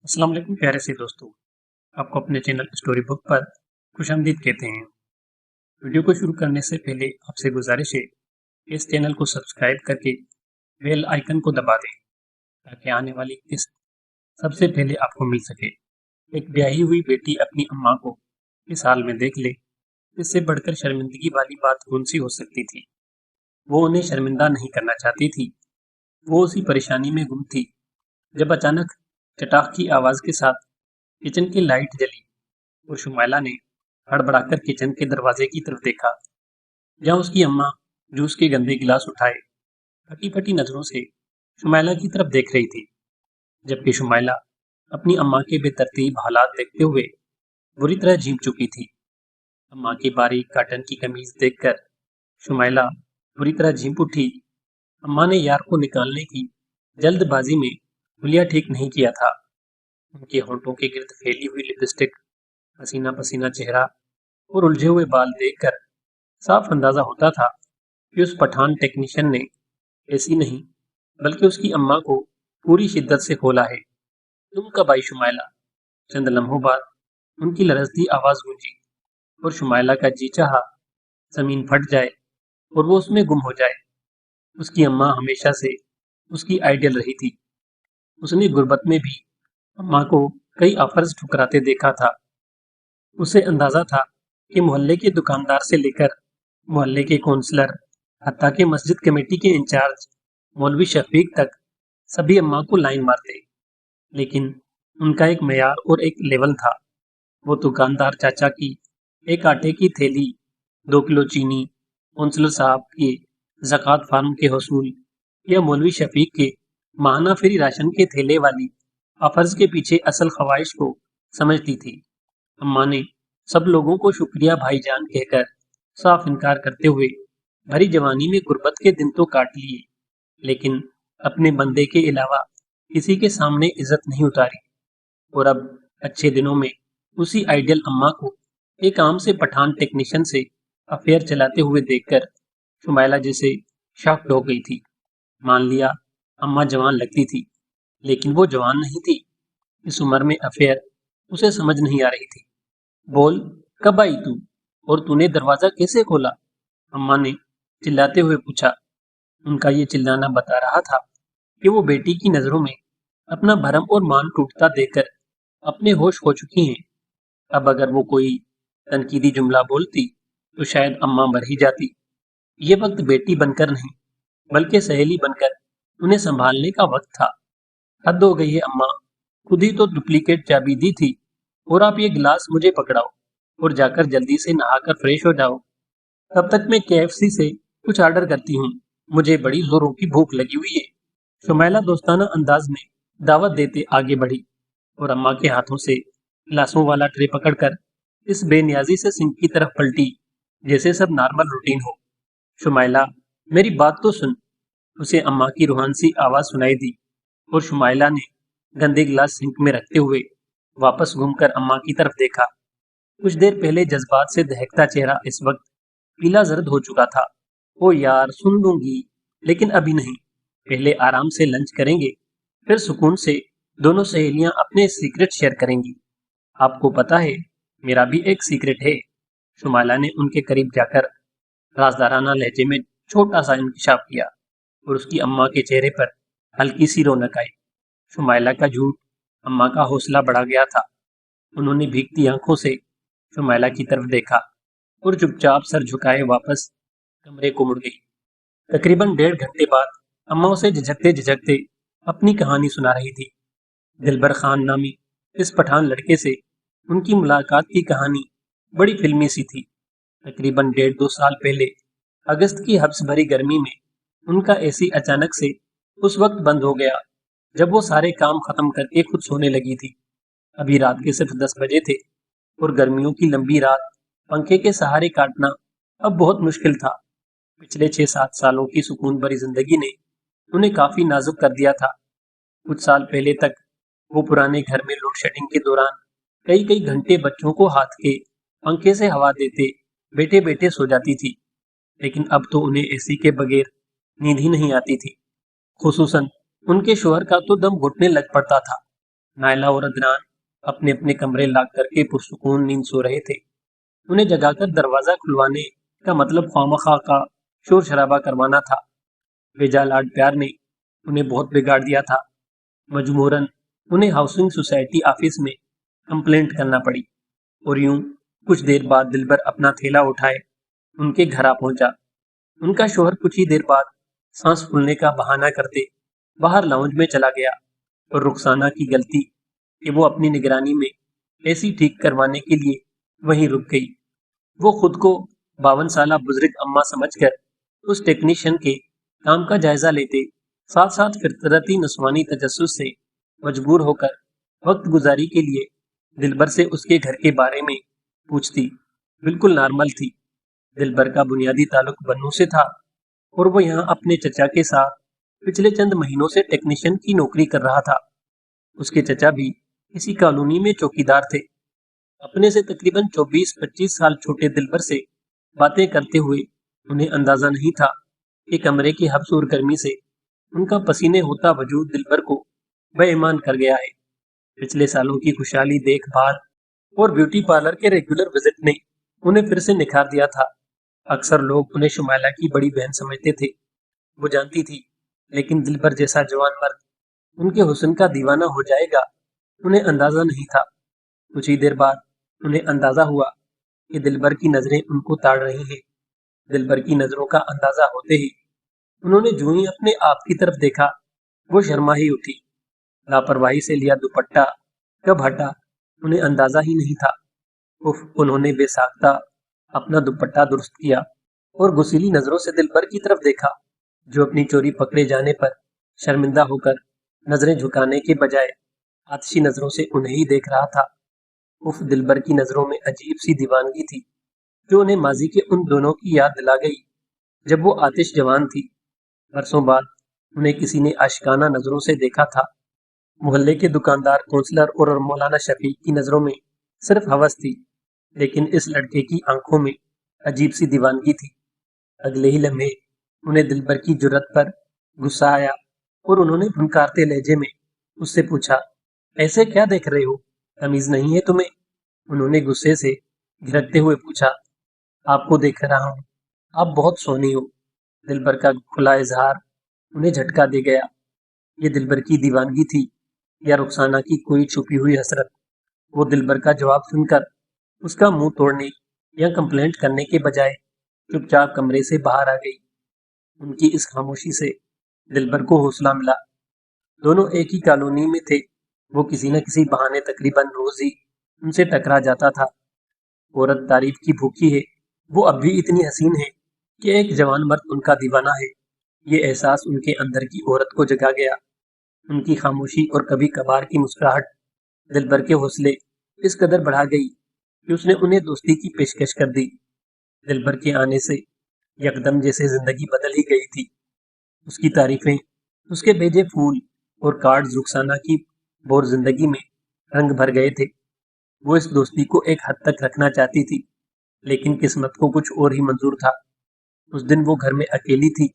अस्सलाम वालेकुम प्यारे से दोस्तों। आपको अपने चैनल स्टोरी बुक पर खुशामदीद कहते हैं। वीडियो को शुरू करने से पहले आपसे गुजारिश है कि इस चैनल को सब्सक्राइब करके बेल आइकन को दबा दें ताकि आने वाली किस्त सबसे पहले आपको मिल सके। एक ब्याही हुई बेटी अपनी अम्मा को इस हाल में देख ले, इससे बढ़कर शर्मिंदगी वाली बात कौन सी हो सकती थी। वो उन्हें शर्मिंदा नहीं करना चाहती थी, वो उसी परेशानी में गुम थी जब अचानक चटाक की आवाज के साथ किचन की लाइट जली और शुमाइला ने हड़बड़ाकर किचन के दरवाजे की तरफ देखा, जहां उसकी अम्मा जूस के गंदे गिलास उठाए फटी फटी नजरों से शुमाइला की तरफ देख रही थी। जबकि शुमाइला अपनी अम्मा के बेतरतीब हालात देखते हुए बुरी तरह झीम चुकी थी। अम्मा की बारीक काटन की कमीज देखकर शुमाइला बुरी तरह झीम उठी। अम्मा ने यार को निकालने की जल्दबाजी में हुलिया ठीक नहीं किया था। उनके होंठों के गिर्द फैली हुई लिपस्टिक, पसीना पसीना चेहरा और उलझे हुए बाल देखकर साफ अंदाजा होता था कि उस पठान टेक्नीशियन ने ऐसी नहीं बल्कि उसकी अम्मा को पूरी शिद्दत से खोला है। तुम कब आई शुमाइला? चंद लम्हों बाद उनकी लरजती आवाज गूंजी और शुमाइला का जी चाहा जमीन फट जाए और वो उसमें गुम हो जाए। उसकी अम्मा हमेशा से उसकी आइडियल रही थी। उसने गुर्बत में भी अम्मा को कई ऑफर्स ठुकराते देखा था। उसे अंदाजा था कि मोहल्ले के दुकानदार से लेकर मोहल्ले के काउंसलर, हत्ता के मस्जिद कमेटी के इंचार्ज मौलवी शफीक तक सभी अम्मा को लाइन मारते। लेकिन उनका एक मेयार और एक लेवल था। वो दुकानदार चाचा की एक आटे की थैली, 2 किलो चीनी, काउंसलर साहब के ज़कात फार्म के हसूल या मौलवी शफीक के माहाना फ्री राशन के थैले वाली ऑफर्स के पीछे असल ख्वाहिश को समझती थी। अम्मा ने सब लोगों को शुक्रिया भाईजान कहकर साफ इनकार करते हुए भरी जवानी में गुर्बत के दिन तो काट लिए, लेकिन अपने बंदे के अलावा किसी के सामने इज्जत नहीं उतारी। और अब अच्छे दिनों में उसी आइडियल अम्मा को एक आम से पठान टेक्नीशियन से अफेयर चलाते हुए देखकर शुमाइला जैसे शॉक्ड हो गई थी। मान लिया अम्मा जवान लगती थी, लेकिन वो जवान नहीं थी। इस उम्र में अफेयर उसे समझ नहीं आ रही थी। बोल, कब आई तू? और तूने दरवाजा कैसे खोला? अम्मा ने चिल्लाते हुए पूछा। उनका ये चिल्लाना बता रहा था कि वो बेटी की नजरों में अपना भरम और मान टूटता देखकर अपने होश खो चुकी हैं। अब अगर वो कोई तनकीदी जुमला बोलती तो शायद अम्मा मर ही जाती। ये वक्त बेटी बनकर नहीं बल्कि सहेली बनकर उन्हें संभालने का वक्त था। हद हो गई है अम्मा, खुद ही तो डुप्लीकेट चाबी दी थी और आप ये गिलास मुझे पकड़ाओ और जाकर जल्दी से नहाकर फ्रेश हो जाओ। तब तक मैं केएफसी से कुछ ऑर्डर करती हूँ, मुझे बड़ी जोरों की भूख लगी हुई है। शुमाइला दोस्ताना अंदाज में दावत देते आगे बढ़ी और अम्मा के हाथों से गिलासों वाला ट्रे पकड़कर इस बेनियाजी से सिंक की तरफ पलटी जैसे सब नॉर्मल रूटीन हो। शुमाइला, मेरी बात तो सुन। उसे अम्मा की रूहान सी आवाज सुनाई दी और शुमाइला ने गंदे गिलास सिंक में रखते हुए वापस घूमकर अम्मा की तरफ देखा। कुछ देर पहले जज्बात से दहकता चेहरा इस वक्त पीला जर्द हो चुका था। ओ यार, सुन लूंगी, लेकिन अभी नहीं। पहले आराम से लंच करेंगे, फिर सुकून से दोनों सहेलियां अपने सीक्रेट शेयर करेंगी। आपको पता है, मेरा भी एक सीक्रेट है। शुमाइला ने उनके करीब जाकर राजदाराना लहजे में छोटा सा इंकशाफ किया और उसकी अम्मा के चेहरे पर हल्की सी रौनक आई। शुमाइला का झूठ अम्मा का हौसला बढ़ा गया था। उन्होंने भीगती आंखों से शुमाइला की तरफ देखा और चुपचाप सर झुकाए वापस कमरे को मुड़ गई। तकरीबन 1.5 घंटे बाद अम्मा उसे झिझकते झिझकते अपनी कहानी सुना रही थी। दिलबर खान नामी इस पठान लड़के से उनकी मुलाकात की कहानी बड़ी फिल्मी सी थी। तकरीबन 1.5-2 साल पहले अगस्त की हब्स भरी गर्मी में उनका एसी अचानक से उस वक्त बंद हो गया जब वो सारे काम खत्म करके खुद सोने लगी थी। अभी रात के सिर्फ 10 बजे थे और गर्मियों की लंबी रात पंखे के सहारे काटना अब बहुत मुश्किल था। पिछले 6-7 सालों की सुकून भरी जिंदगी ने उन्हें काफी नाजुक कर दिया था। कुछ साल पहले तक वो पुराने घर में लोड शेडिंग के दौरान कई कई घंटे बच्चों को हाथ के पंखे से हवा देते बैठे बैठे सो जाती थी, लेकिन अब तो उन्हें एसी के बगैर नींद ही नहीं आती थी। खुसूसन उनके शोहर का तो दम घुटने लग पड़ता था। نائلہ اور عدنان اپنے اپنے کمرے لاک کر کے پرسکون نیند سو رہے تھے۔ انہیں جگا کر دروازہ کھلوانے کا مطلب خوامخواہ کا شور شرابہ کروانا تھا۔ وجہ لاڈ پیار نے انہیں بہت بگاڑ دیا تھا۔ مجبوراً انہیں ہاؤسنگ سوسائٹی آفس میں کمپلینٹ کرنا پڑی، اور یوں کچھ دیر بعد دلبر اپنا تھیلا اٹھائے ان کے گھر آ پہنچا۔ ان کا شوہر کچھ ہی دیر بعد سانس پھولنے کا بہانہ کرتے باہر لاؤنج میں چلا گیا، اور رخسانہ کی غلطی کہ وہ اپنی نگرانی میں اے سی ٹھیک کروانے کے لیے وہیں رک گئی۔ وہ خود کو 52 سالہ بزرگ اماں سمجھ کر اس ٹیکنیشین کے کام کا جائزہ لیتے، ساتھ ساتھ فطرتی نسوانی تجسس سے مجبور ہو کر وقت گزاری کے لیے دلبر سے اس کے گھر کے بارے میں پوچھتی۔ بالکل نارمل تھی۔ دلبر کا بنیادی تعلق بنوں سے تھا، اور وہ یہاں اپنے چچا کے ساتھ پچھلے چند مہینوں سے ٹیکنیشین کی نوکری کر رہا تھا۔ اس کے چچا بھی اسی کالونی میں چوکیدار تھے۔ اپنے سے تقریباً 24-25 سال چھوٹے دلبر سے باتیں کرتے ہوئے انہیں اندازہ نہیں تھا کہ کمرے کی حبس اور گرمی سے ان کا پسینے ہوتا وجود دلبر کو بے ایمان کر گیا ہے۔ پچھلے سالوں کی خوشحالی دیکھ بھال اور بیوٹی پارلر کے ریگولر وزٹ نے انہیں پھر سے نکھار دیا تھا۔ اکثر لوگ انہیں شمائلہ کی بڑی بہن سمجھتے تھے، وہ جانتی تھی، لیکن دلبر جیسا جوان مرد ان کے حسن کا دیوانہ ہو جائے گا انہیں اندازہ نہیں تھا۔ کچھ ہی دیر بعد انہیں اندازہ ہوا کہ دلبر کی نظریں ان کو تاڑ رہی ہیں۔ دلبر کی نظروں کا اندازہ ہوتے ہی انہوں نے جو ہی اپنے آپ کی طرف دیکھا، وہ شرما ہی اٹھی۔ لاپرواہی سے لیا دوپٹہ کب ہٹا انہیں اندازہ ہی نہیں تھا۔ انہوں نے بے ساختہ اپنا دوپٹہ درست کیا اور غسیلی نظروں سے دلبر کی طرف دیکھا، جو اپنی چوری پکڑے جانے پر شرمندہ ہو کر نظریں جھکانے کے بجائے آتشی نظروں سے انہیں ہی دیکھ رہا تھا۔ دلبر کی نظروں میں عجیب سی دیوانگی تھی، جو انہیں ماضی کے ان دونوں کی یاد دلا گئی جب وہ آتش جوان تھی۔ برسوں بعد انہیں کسی نے عاشقانہ نظروں سے دیکھا تھا۔ محلے کے دکاندار کونسلر اور مولانا شفیق کی نظروں میں صرف ہوس تھی، لیکن اس لڑکے کی آنکھوں میں عجیب سی دیوانگی تھی۔ اگلے ہی لمحے انہیں دلبر کی جرأت پر غصہ آیا، اور انہوں نے بھنکارتے لہجے میں اس سے پوچھا، ایسے کیا دیکھ رہے ہو؟ تمیز نہیں ہے تمہیں؟ انہوں نے غصے سے گھرکتے ہوئے پوچھا۔ آپ کو دیکھ رہا ہوں، آپ بہت سونی ہو۔ دلبر کا کھلا اظہار انہیں جھٹکا دے گیا۔ یہ دلبر کی دیوانگی تھی یا رخسانہ کی کوئی چھپی ہوئی حسرت؟ وہ دلبر کا جواب سن کر اس کا منہ توڑنے یا کمپلینٹ کرنے کے بجائے چپ چاپ کمرے سے باہر آ گئی۔ ان کی اس خاموشی سے دلبر کو حوصلہ ملا۔ دونوں ایک ہی کالونی میں تھے، وہ کسی نہ کسی بہانے تقریباً روز ہی ان سے ٹکرا جاتا تھا۔ عورت تعریف کی بھوکی ہے، وہ اب بھی اتنی حسین ہے کہ ایک جوان مرد ان کا دیوانہ ہے۔ یہ احساس ان کے اندر کی عورت کو جگا گیا۔ ان کی خاموشی اور کبھی کبھار کی مسکراہٹ دلبر کے حوصلے اس قدر بڑھا گئی کہ اس نے انہیں دوستی کی پیشکش کر دی۔ دلبر کے آنے سے یکدم جیسے زندگی بدل ہی گئی تھی۔ اس کی تعریفیں، اس کے بھیجے پھول اور کارڈز رخسانہ کی بور زندگی میں رنگ بھر گئے تھے۔ وہ اس دوستی کو ایک حد تک رکھنا چاہتی تھی، لیکن قسمت کو کچھ اور ہی منظور تھا۔ اس دن وہ گھر میں اکیلی تھی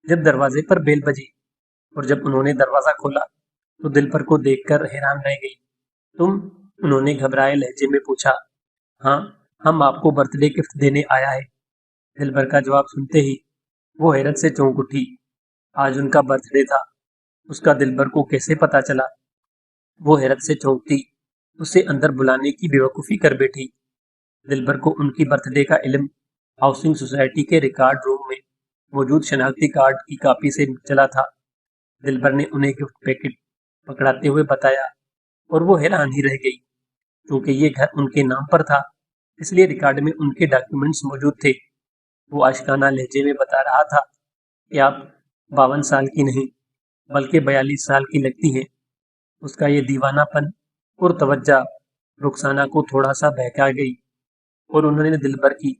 جب دروازے پر بیل بجی، اور جب انہوں نے دروازہ کھولا تو دلبر کو دیکھ کر حیران رہ گئی۔ تم؟ انہوں نے گھبرائے لہجے میں پوچھا۔ ہاں، ہم آپ کو برتھ ڈے گفٹ دینے آیا ہے۔ دلبر کا جواب سنتے ہی وہ حیرت سے چونک اٹھی۔ آج ان کا برتھ ڈے تھا، اس کا دلبر کو کیسے پتا چلا؟ وہ حیرت سے چونکتی اسے اندر بلانے کی بیوقوفی کر بیٹھی۔ دلبر کو ان کی برتھ ڈے کا علم ہاؤسنگ سوسائٹی کے ریکارڈ روم میں موجود شناختی کارڈ کی کاپی سے چلا تھا۔ دلبر نے انہیں گفٹ پیکٹ پکڑاتے ہوئے بتایا، اور وہ حیران ہی رہ گئی۔ کیونکہ یہ گھر ان کے نام پر تھا، اس لیے ریکارڈ میں ان کے ڈاکیومنٹس موجود تھے۔ وہ عاشقانہ لہجے میں بتا رہا تھا کہ آپ 52 سال کی نہیں بلکہ 42 سال کی لگتی ہیں۔ اس کا یہ دیوانہ پن اور توجہ رخسانہ کو تھوڑا سا بہکا گئی، اور انہوں نے دلبر کی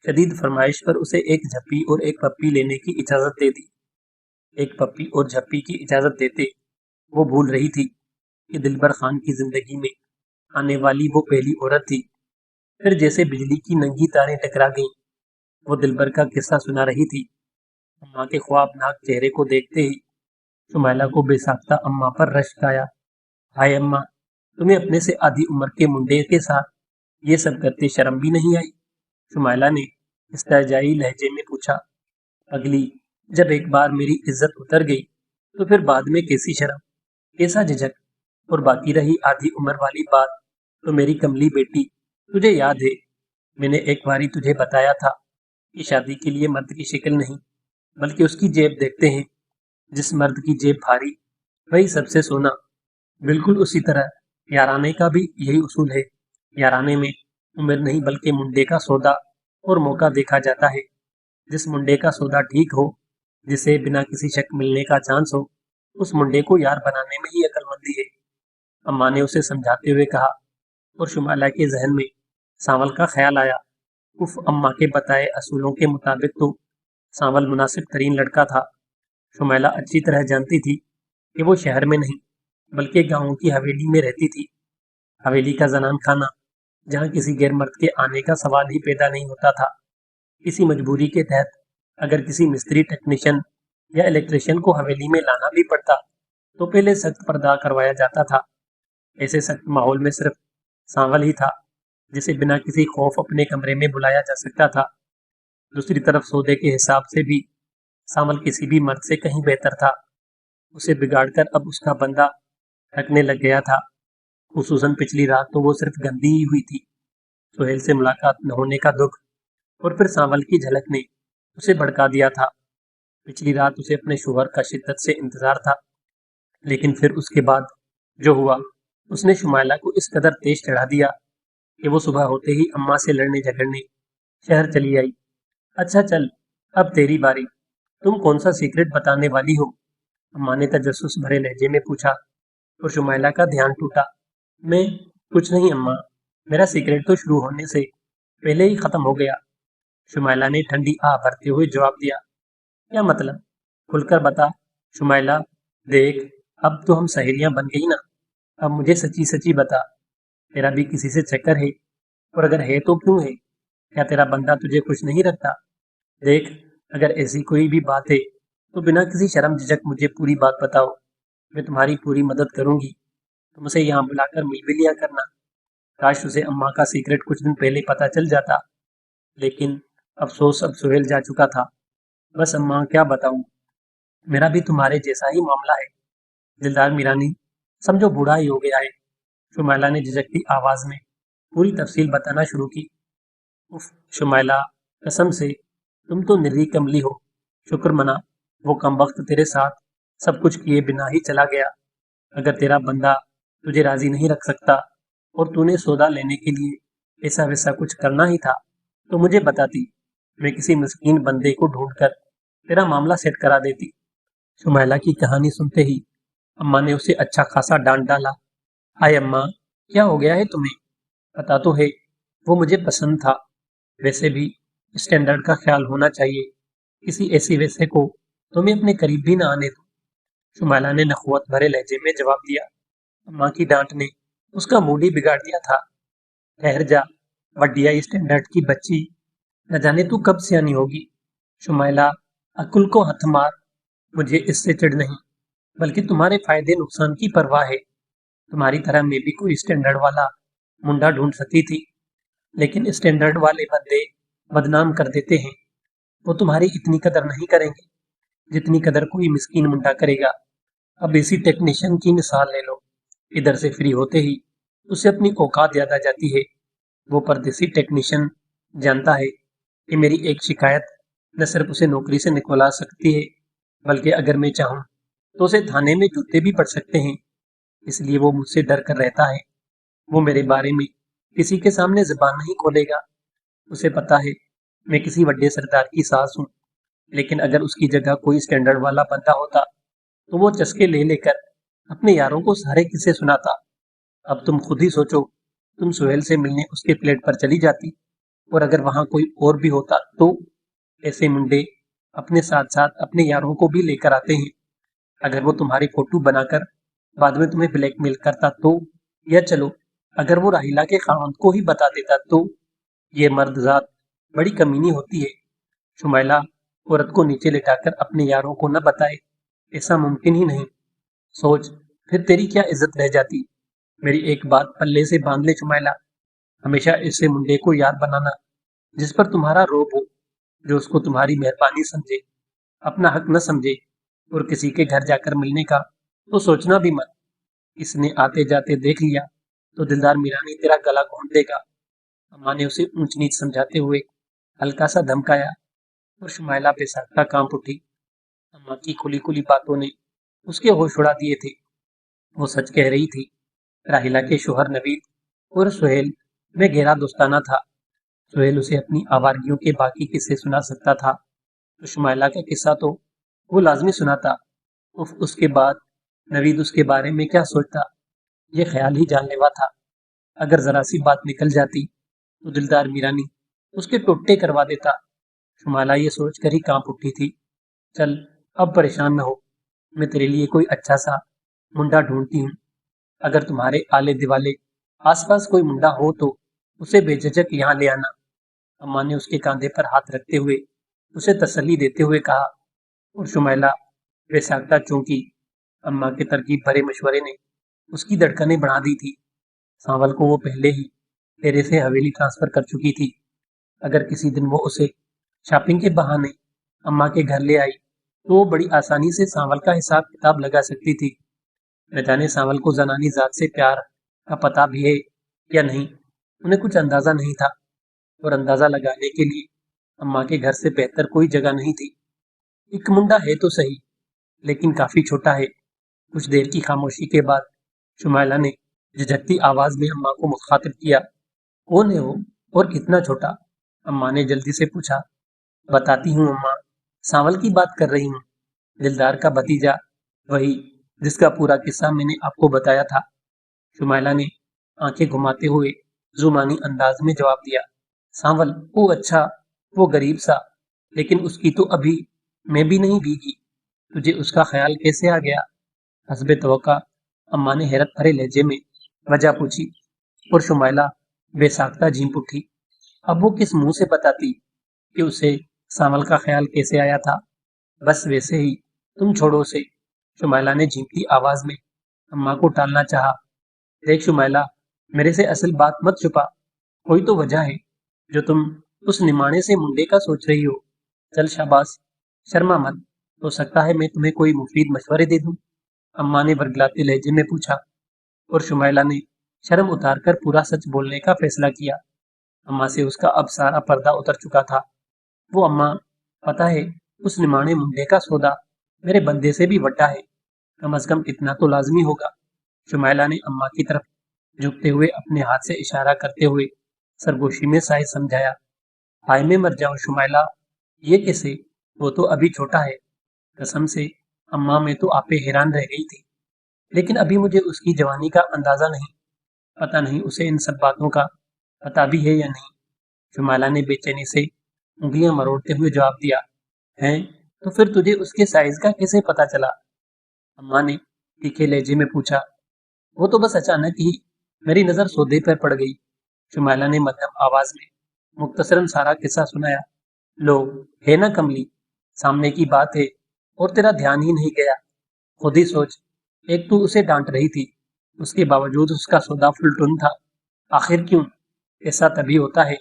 شدید فرمائش پر اسے ایک جھپی اور ایک پپی لینے کی اجازت دے دی۔ ایک پپی اور جھپی کی اجازت دیتے وہ بھول رہی تھی کہ دلبر خان کی زندگی میں آنے والی وہ پہلی عورت تھی۔ پھر جیسے بجلی کی ننگی تاریں ٹکرا گئیں، وہ دلبر کا قصہ سنا رہی تھی۔ اماں کے خوابناک چہرے کو دیکھتے ہی شمائلہ کو بے ساختہ اماں پر رشک آیا۔ ہائے اماں، तुम्हें अपने से आधी उम्र के मुंडे के साथ ये सब करते शर्म भी नहीं आई? शुमाइला ने इस्तेजाई लहजे में पूछा। अगली, जब एक बार मेरी इज्जत उतर गई तो फिर बाद में कैसी शर्म, कैसा झिझक। और बाकी रही आधी उम्र वाली बात, तो मेरी कमली बेटी, तुझे याद है मैंने एक बारी तुझे बताया था कि शादी के लिए मर्द की शक्ल नहीं बल्कि उसकी जेब देखते हैं। जिस मर्द की जेब भारी वही सबसे सोना। बिल्कुल उसी तरह याराने का भी यही उसूल है। याराने में उम्र नहीं बल्कि मुंडे का सौदा और मौका देखा जाता है। जिस मुंडे का सौदा ठीक हो, जिसे बिना किसी शक मिलने का चांस हो, उस मुंडे को यार बनाने में ही अक्लमंदी है। अम्मा ने उसे समझाते हुए कहा। और शुमाइला के जहन में सांवल का ख्याल आया। उफ, अम्मा के बताए असूलों के मुताबिक तो सांवल मुनासिब तरीन लड़का था। शुमाइला अच्छी तरह जानती थी कि वो शहर में नहीं बल्कि गाँव की हवेली में रहती थी। हवेली का जनान खाना, जहाँ किसी गैर मर्द के आने का सवाल ही पैदा नहीं होता था। किसी मजबूरी के तहत अगर किसी मिस्त्री, टेक्नीशियन या इलेक्ट्रिशियन को हवेली में लाना भी पड़ता तो पहले सख्त पर्दा करवाया जाता था। ऐसे सख्त माहौल में सिर्फ सांवल ही था जिसे बिना किसी खौफ अपने कमरे में बुलाया जा सकता था। दूसरी तरफ सौदे के हिसाब से भी सांवल किसी भी मर्द से कहीं बेहतर था। उसे बिगाड़कर अब उसका बंदा थकने लग गया था। खुसूसन पिछली रात तो वो सिर्फ गंदी ही हुई थी। सुहेल से मुलाकात न होने का दुख और फिर सांवल की झलक ने उसे भड़का दिया था। पिछली रात उसे अपने शोहर का शिद्दत से इंतजार था, लेकिन फिर उसके बाद जो हुआ उसने शुमाइला को इस कदर तेज चढ़ा दिया कि वो सुबह होते ही अम्मा से लड़ने झगड़ने शहर चली आई। अच्छा चल, अब तेरी बारी। तुम कौन सा सीक्रेट बताने वाली हो? अम्मा ने तजस्सुस भरे लहजे में पूछा। और शुमाइला का ध्यान टूटा। मैं कुछ नहीं अम्मा, मेरा सीक्रेट तो शुरू होने से पहले ही खत्म हो गया। शुमाइला ने ठंडी आह भरते हुए जवाब दिया। क्या मतलब? खुलकर बता शुमाइला। देख, अब तो हम सहेलियां बन गई ना। अब मुझे सच्ची सच्ची बता, तेरा भी किसी से चक्कर है? और अगर है तो क्यों है? क्या तेरा बंदा तुझे खुश नहीं रखता? देख, अगर ऐसी कोई भी बात है तो बिना किसी शर्म झिझक मुझे पूरी बात बताओ। मैं तुम्हारी पूरी मदद करूंगी। तुम उसे यहाँ बुलाकर मिल भी लिया करना। काश उसे अम्मा का सीक्रेट कुछ दिन पहले पता चल जाता, लेकिन अफसोस अब सुहेल जा चुका था। बस अम्मा, क्या बताऊं, मेरा भी तुम्हारे जैसा ही मामला है। दिलदार मीरानी समझो बूढ़ा ही हो गया है। शुमाइला ने झिझकती आवाज में पूरी तफसील बताना शुरू की। उफ शुमाइला, कसम से तुम तो निरी कमली हो। शुक्र मना वो कम वक्त तेरे साथ सब कुछ किए बिना ही चला गया। अगर तेरा बंदा तुझे राजी नहीं रख सकता और तूने सौदा लेने के लिए ऐसा वैसा कुछ करना ही था तो मुझे बताती। मैं किसी मिस्कीन बंदे को ढूंढकर तेरा मामला सेट करा देती। शुमाइला की कहानी सुनते ही अम्मा ने उसे अच्छा खासा डांट डाला। हाय अम्मा, क्या हो गया है तुम्हें? पता तो है वो मुझे पसंद था, वैसे भी स्टैंडर्ड का ख्याल होना चाहिए। किसी ऐसी वैसे को तुम्हें अपने करीब भी ना आने दो। शुमाइला ने नखुवत भरे लहजे में जवाब दिया। अम्मा की डांट ने उसका मूड ही बिगाड़ दिया था। ठहर जा, वड्डिया स्टैंडर्ड की बच्ची, न जाने तू कब सियानी होगी। शुमाइला, अकुल को हथ मार। मुझे इससे चिढ़ नहीं बल्कि तुम्हारे फायदे नुकसान की परवाह है। तुम्हारी तरह मैं भी कोई स्टैंडर्ड वाला मुंडा ढूंढ सकती थी, लेकिन स्टैंडर्ड वाले बंदे बदनाम कर देते हैं। वो तुम्हारी इतनी कदर नहीं करेंगे जितनी कदर कोई मिस्कीन मुंडा करेगा। अब इसी टेक्नीशियन की मिसाल ले लो। इधर से फ्री होते ही उसे अपनी औकात याद आ जाती है। वो परदेसी टेक्नीशियन जानता है कि मेरी एक शिकायत न सिर्फ उसे नौकरी से निकलवा सकती है, बल्कि अगर मैं चाहूँ तो उसे थाने में जूते भी पड़ सकते हैं। इसलिए वो मुझसे डर कर रहता है। वो मेरे बारे में किसी के सामने जुबान नहीं खोलेगा। उसे पता है मैं किसी बड़े सरदार की सास हूँ, लेकिन अगर उसकी जगह कोई स्टैंडर्ड वाला बंदा होता तो वो चस्के ले लेकर अपने यारों को सारे किस्से सुनाता। अब तुम खुद ही सोचो, तुम सुहेल से मिलने उसके प्लेट पर चली जाती और अगर वहां कोई और भी होता तो? ऐसे मुंडे अपने साथ साथ अपने यारों को भी लेकर आते हैं। अगर वो तुम्हारी फोटो बनाकर बाद में तुम्हें ब्लैकमेल करता तो? या चलो, अगर वो राहिला के खावंद को ही बता देता तो? ये मर्द जात बड़ी कमीनी होती है। शुमाइला औरत को नीचे लिटाकर अपने यारों को न बताए, ऐसा मुमकिन ही नहीं। सोच, फिर तेरी क्या इज्जत रह जाती? میری ایک بات پلے سے باندھ لے شمائلہ، ہمیشہ اسے منڈے کو یاد بنانا جس پر تمہارا روب ہو، جو اس کو تمہاری مہربانی سمجھے، اپنا حق نہ سمجھے، اور کسی کے گھر جا کر ملنے کا تو سوچنا بھی مت۔ اس نے آتے جاتے دیکھ لیا تو دلدار میرانی تیرا گلا گھونٹ دے گا۔ اماں نے اسے اونچ نیچ سمجھاتے ہوئے ہلکا سا دھمکایا، اور شمائلہ بے ساختہ کانپ اٹھی۔ اماں کی کھلی کھلی باتوں نے اس کے ہوش اڑا دیے تھے۔ وہ سچ کہہ رہی تھی۔ راحیلہ کے شوہر نوید اور سہیل میں گہرا دوستانہ تھا۔ سہیل اسے اپنی آوارگیوں کے باقی قصے سنا سکتا تھا، تو شمائلہ کا قصہ تو وہ لازمی سناتا۔ اس کے بعد نوید اس کے بارے میں کیا سوچتا، یہ خیال ہی جان لیوا تھا۔ اگر ذرا سی بات نکل جاتی تو دلدار میرانی اس کے ٹوٹے کروا دیتا۔ شمائلہ یہ سوچ کر ہی کانپ اٹھی تھی۔ چل اب پریشان نہ ہو، میں تیرے لیے کوئی اچھا سا منڈا ڈھونڈتی ہوں۔ اگر تمہارے آلے دوالے آس پاس کوئی منڈا ہو تو اسے بے جھجک یہاں لے آنا۔ اماں نے اس کے کاندھے پر ہاتھ رکھتے ہوئے اسے تسلی دیتے ہوئے کہا، اور شمائلہ بے ساختہ چونکی۔ اماں کے ترغیب بھرے مشورے نے اس کی دھڑکنیں بڑھا دی تھی۔ سانول کو وہ پہلے ہی ڈیرے سے حویلی ٹرانسفر کر چکی تھی۔ اگر کسی دن وہ اسے شاپنگ کے بہانے اماں کے گھر لے آئی تو وہ بڑی آسانی سے سانول کا حساب کتاب لگا سکتی تھی۔ نہ جانے سانول کو زنانی ذات سے پیار کا پتہ بھی ہے یا نہیں، انہیں کچھ اندازہ نہیں تھا، اور اندازہ لگانے کے لیے اماں کے گھر سے بہتر کوئی جگہ نہیں تھی۔ ایک منڈا ہے تو صحیح، لیکن کافی چھوٹا ہے۔ کچھ دیر کی خاموشی کے بعد شمائلہ نے جھجکتی آواز میں اماں کو مخاطب کیا، کون ہے وہ اور کتنا چھوٹا؟ اماں نے جلدی سے پوچھا۔ بتاتی ہوں اماں، سانول کی بات کر رہی ہوں، دلدار کا بھتیجا، وہی جس کا پورا قصہ میں نے آپ کو بتایا تھا۔ شمائلہ نے آنکھیں گھماتے ہوئے زمانی انداز میں جواب دیا۔ سانول، او اچھا، وہ غریب سا، لیکن اس کی تو ابھی میں بھی نہیں بھیگی، تجھے اس کا خیال کیسے آ گیا؟ حسب توقع اماں نے حیرت بھرے لہجے میں وجہ پوچھی، اور شمائلہ بے ساختہ جھینپ اٹھی۔ اب وہ کس منہ سے بتاتی کہ اسے سانول کا خیال کیسے آیا تھا؟ بس ویسے ہی، تم چھوڑو اسے۔ شمائلہ نے جھینپتی آواز میں اماں کو ٹالنا چاہا۔ دیکھ شمائلہ، میرے سے اصل بات مت چھپا، کوئی تو وجہ ہے جو تم اس نمانے سے منڈے کا سوچ رہی ہو۔ چل شاباش، شرما مت، ہو سکتا ہے میں تمہیں کوئی مفید مشورے دے دوں، اماں نے ورگلاتے لہجے میں پوچھا، اور شمائلہ نے شرم اتار کر پورا سچ بولنے کا فیصلہ کیا۔ اماں سے اس کا اب سارا پردہ اتر چکا تھا۔ وہ اماں، پتہ ہے اس نمانے منڈے کا سودا میرے بندے سے بھی وڈا ہے، کم از کم اتنا تو لازمی ہوگا۔ شمائلہ نے اماں کی طرف جھکتے ہوئے اپنے ہاتھ سے اشارہ کرتے ہوئے سرگوشی میں سائے سمجھایا۔ ہائے میں مر جاؤں شمائلہ، یہ کیسے؟ وہ تو ابھی چھوٹا ہے۔ قسم سے اماں، میں تو آپ پہ حیران رہ گئی تھی، لیکن ابھی مجھے اس کی جوانی کا اندازہ نہیں، پتہ نہیں اسے ان سب باتوں کا پتہ بھی ہے یا نہیں۔ شمائلہ نے بے چینی سے انگلیاں مروڑتے ہوئے جواب دیا، ہیں؟ تو پھر تجھے اس کے سائز کا کیسے پتہ چلا؟ اماں نے تیکھے لہجے میں پوچھا۔ وہ تو بس اچانک ہی میری نظر سودے پر پڑ گئی، شمائلہ نے مدھم آواز میں مختصراً سارا قصہ سنایا۔ لو، ہے نا کملی، سامنے کی بات ہے اور تیرا دھیان ہی نہیں گیا۔ خود ہی سوچ، ایک تو اسے ڈانٹ رہی تھی، اس کے باوجود اس کا سودا فلٹن تھا۔ آخر کیوں؟ ایسا تبھی ہوتا ہے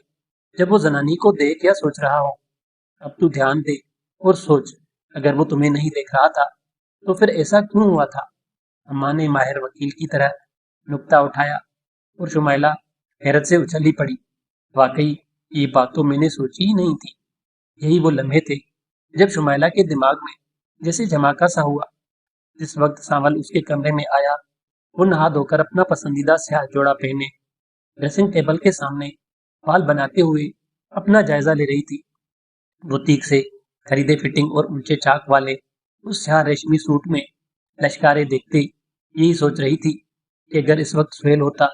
جب وہ زنانی کو دیکھ یا سوچ رہا ہو۔ اب تو دھیان دے اور سوچ، اگر وہ تمہیں نہیں دیکھ رہا تھا تو پھر ایسا کیوں ہوا تھا؟ اماں نے ماہر وکیل کی طرح نکتہ اٹھایا، اور شمائلہ حیرت سے اچھل ہی پڑی۔ واقعی یہ بات تو میں نے سوچی ہی نہیں تھی۔ یہی وہ لمحے تھے جب شمائلہ کے دماغ میں جیسے دھماکہ سا ہوا۔ جس وقت سانول اس کے کمرے میں آیا، وہ نہا دھو کر اپنا پسندیدہ سیاہ جوڑا پہنے ڈریسنگ ٹیبل کے سامنے بال بناتے ہوئے اپنا جائزہ لے رہی تھی۔ بوتیک سے خریدے فٹنگ اور اونچے چاک والے اس سیاہ ریشمی سوٹ میں لشکارے دیکھتے یہی سوچ رہی تھی کہ اگر اس وقت سہیل ہوتا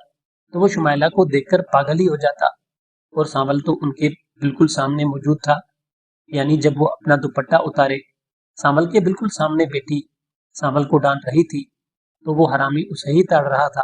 تو وہ شمائلہ کو دیکھ کر پاگل ہی ہو جاتا، اور سانول تو ان کے بالکل سامنے موجود تھا۔ یعنی جب وہ اپنا دوپٹہ اتارے سانول کے بالکل سامنے بیٹھی سانول کو ڈانٹ رہی تھی، تو وہ حرامی اسے ہی تاڑ رہا تھا۔